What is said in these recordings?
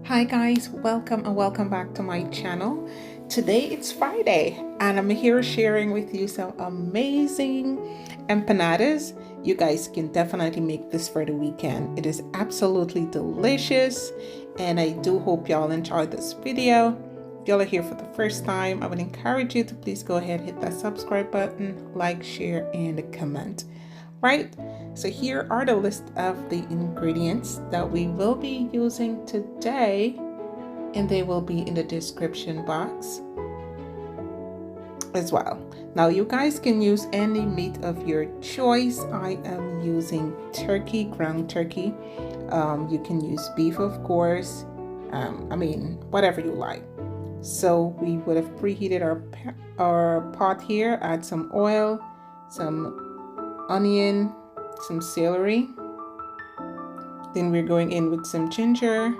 Hi guys, welcome and welcome back to my channel. Today it's Friday and I'm here sharing with you some amazing empanadas. You guys can definitely make this for the weekend. It is absolutely delicious and I do hope y'all enjoyed this video. If y'all are here for the first time, I would encourage you to please go ahead, hit that subscribe button, like, share, and comment. Right, so here are the list of the ingredients that we will be using today, and they will be in the description box as well. Now you guys can use any meat of your choice. I am using turkey, ground turkey. You can use beef, of course. Whatever you like. So we would have preheated our pot here. Add some oil, some onion, some celery. Then we're going in with some ginger.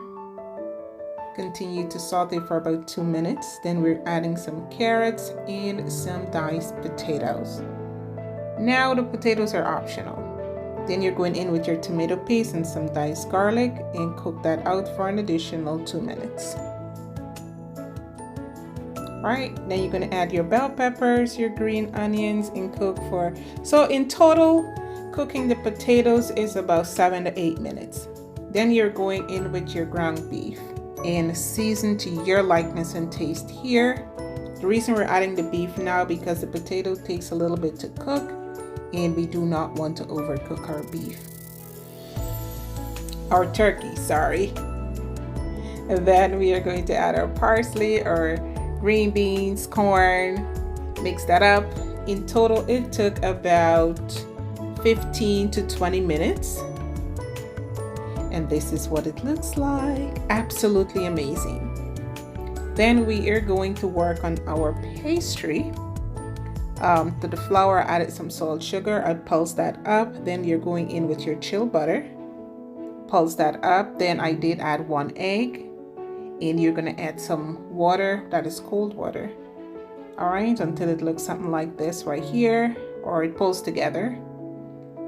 Continue to saute for about 2 minutes. Then we're adding some carrots and some diced potatoes. Now the potatoes are optional. Then you're going in with your tomato paste and some diced garlic and cook that out for an additional 2 minutes. Right, then you're going to add your bell peppers, your green onions, and cook for, so in total cooking the potatoes is about 7 to 8 minutes. Then you're going in with your ground beef and season to your likeness and taste here. The reason we're adding the beef now because the potato takes a little bit to cook and we do not want to overcook our beef, our turkey, sorry. And then we are going to add our parsley or green beans, corn, mix that up. In total, it took about 15 to 20 minutes. And this is what it looks like. Absolutely amazing. Then we are going to work on our pastry. To the flour, I added some salt, sugar. I pulse that up. Then you're going in with your chilled butter. Pulse that up. Then I did add 1 egg. And you're going to add some water, that is cold water. All right, until it looks something like this right here, or it pulls together.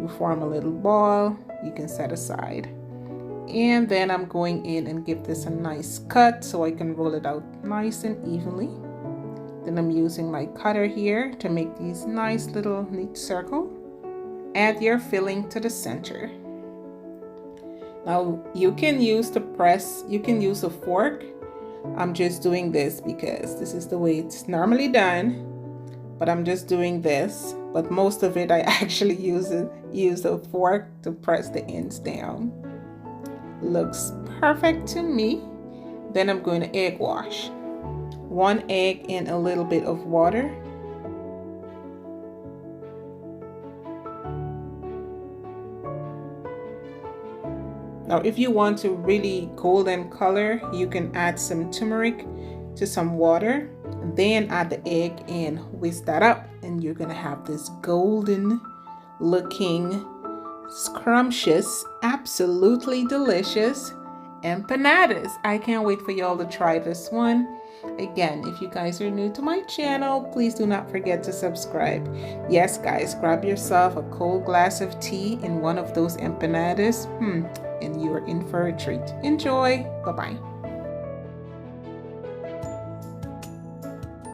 You form a little ball, you can set aside. And then I'm going in and give this a nice cut so I can roll it out nice and evenly. Then I'm using my cutter here to make these nice little neat circle. Add your filling to the center. Now you can use the press, you can use a fork. I'm just doing this because this is the way it's normally done, but I'm just doing this. But most of it I actually use a fork to press the ends down. Looks perfect to me. Then I'm going to egg wash. 1 egg and a little bit of water. Now, if you want to really golden color, you can add some turmeric to some water, and then add the egg and whisk that up, and you're gonna have this golden looking, scrumptious, absolutely delicious empanadas. I can't wait for y'all to try this one. Again, if you guys are new to my channel, please do not forget to subscribe. Yes, guys, grab yourself a cold glass of tea in one of those empanadas. And you're in for a treat. Enjoy. Bye-bye.